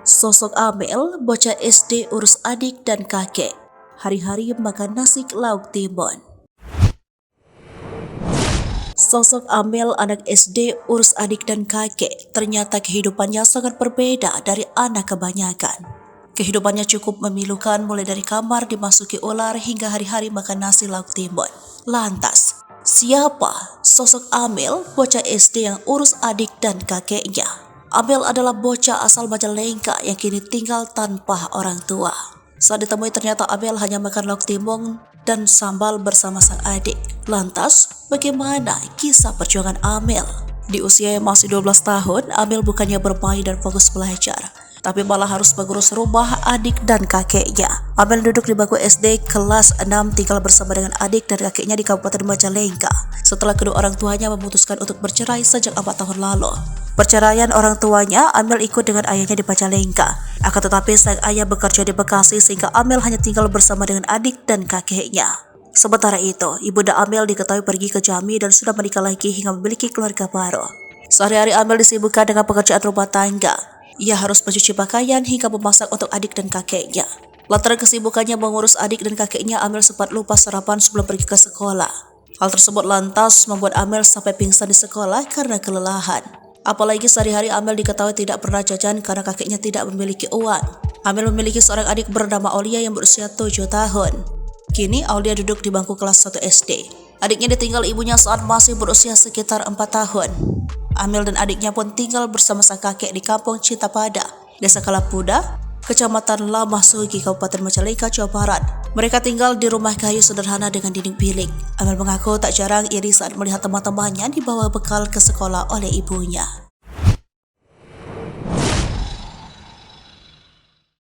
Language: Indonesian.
Sosok Amel, bocah SD urus adik dan kakek. Hari-hari makan nasi lauk timun. Sosok Amel, anak SD urus adik dan kakek, ternyata kehidupannya sangat berbeda dari anak kebanyakan. Kehidupannya cukup memilukan, mulai dari kamar dimasuki ular hingga hari-hari makan nasi lauk timun. Lantas, siapa sosok Amel, bocah SD yang urus adik dan kakeknya? Amel adalah bocah asal Majalengka yang kini tinggal tanpa orang tua. Saat ditemui ternyata Amel hanya makan lauk timun dan sambal bersama sang adik. Lantas, bagaimana kisah perjuangan Amel? Di usia yang masih 12 tahun, Amel bukannya bermain dan fokus belajar, tapi malah harus mengurus rumah adik dan kakeknya. Amel duduk di bangku SD kelas 6 tinggal bersama dengan adik dan kakeknya di Kabupaten Majalengka setelah kedua orang tuanya memutuskan untuk bercerai sejak 4 tahun lalu. Perceraian orang tuanya, Amel ikut dengan ayahnya di Majalengka. Akan tetapi sang ayah bekerja di Bekasi sehingga Amel hanya tinggal bersama dengan adik dan kakeknya. Sementara itu, ibunda Amel diketahui pergi ke Jambi dan sudah menikah lagi hingga memiliki keluarga baru. Sehari-hari Amel disibukkan dengan pekerjaan rumah tangga. Ia harus mencuci pakaian hingga memasak untuk adik dan kakeknya. Lantaran kesibukannya mengurus adik dan kakeknya, Amel sempat lupa sarapan sebelum pergi ke sekolah. Hal tersebut lantas membuat Amel sampai pingsan di sekolah karena kelelahan. Apalagi sehari-hari Amel diketahui tidak pernah jajan karena kakeknya tidak memiliki uang. Amel memiliki seorang adik bernama Aulia yang berusia 7 tahun. Kini Aulia duduk di bangku kelas 1 SD. Adiknya ditinggal ibunya saat masih berusia sekitar 4 tahun. Amel dan adiknya pun tinggal bersama sang kakek di Kampung Cintapada, Desa Kalapuda, Kecamatan Lamasugi, Kabupaten Majalengka, Jawa Barat. Mereka tinggal di rumah kayu sederhana dengan dinding bilik. Amel mengaku tak jarang iri saat melihat teman-temannya dibawa bekal ke sekolah oleh ibunya.